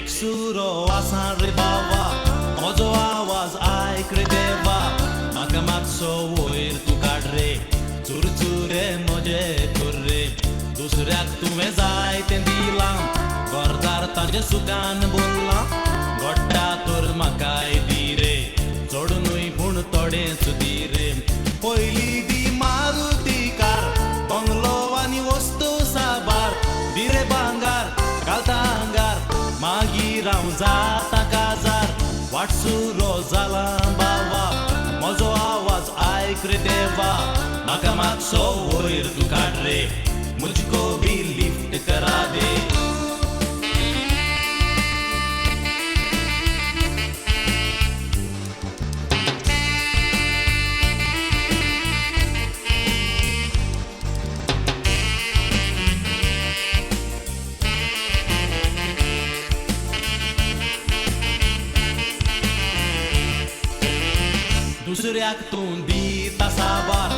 एक सुरो आसा रे बाबा म्हजो आवाज आयक रे देवा म्हाका मातसो वयर तूं काड रे चुरचुरे म्हजे कर रे दुसऱ्याक तुवें जायतें दिलां गरदार ताजे सुखान बोल्लां गोडटा तर म्हाकाय दी रे चड न्हय पूण थोडेंच दी रे पयली दी मारुती कार बंगलो आनी वस्तू साबार दी रे भांगार घालता आंगार मागीर हांव जाता काजार वाट सुरो जाला बाबा म्हजो आवाज आयक रे देवा म्हाका मातसो वयर तूं काड रे मुझको भी लिफ्ट करा दे दुसऱ्याक तूं दिता साबार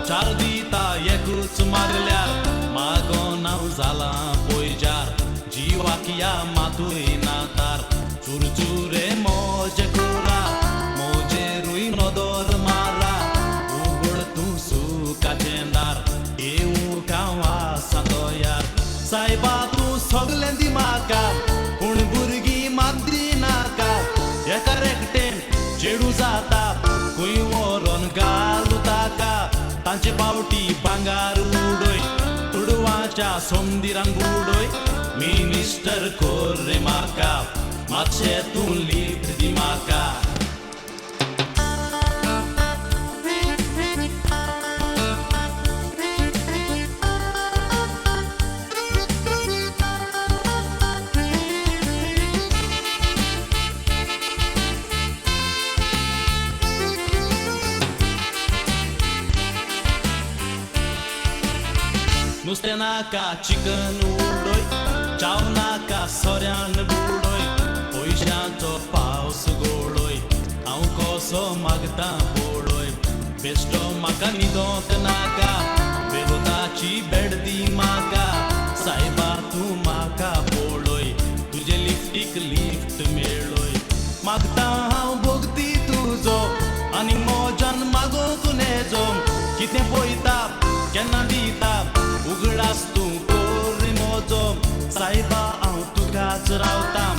चार दिता एकूच मागल्यार मागोन हांव जाला पयजार जिवाक या मातूय नातार चुरचुरे मोजे कोरा मोजेरूय नदर मारा उगड तूं सुखाचें दार येवूंक हांव आसा तयार सायबा तूं सगलें दी म्हाका पूण भुरगीं मात दिनाका एका रेकटेन चेडू जाता खंय व्हरोन घालू ताका तांचे पावटी भांगार उडोय तुडवाच्या सोंदिरांक उडोय मिनिस्टर कोर रे म्हाका मातशें तूं लिफ्ट दी म्हाका नुस्तें नाका चिकन उडोय चाव नाका सोऱ्यान बुडोय पयशांचो पावस गोळोय हांव कसो मागतां पळोय बेश्टो म्हाका न्हिदोंक नाका बेगोताची बेड दी म्हाका सायबा तूं म्हाका पळोय तुजे लिफ्टीक लिफ्ट मेळोय मागतां हांव भोगती तुजो आनी मोजान मागोंक नेजो कितें पळयता केन्ना दिता उगडास तूं कोर मोजो सायबा हांव तुकाच रावतां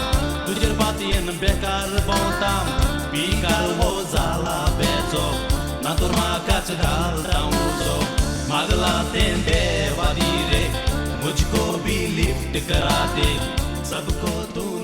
तुजेर पातयेन बेकार भोंवतां पिकार हो जाला बेजो ना तर म्हाकाच घालता उजो मागला तें देवा दी रे मुझको भी लिफ्ट करा दे सबको तूं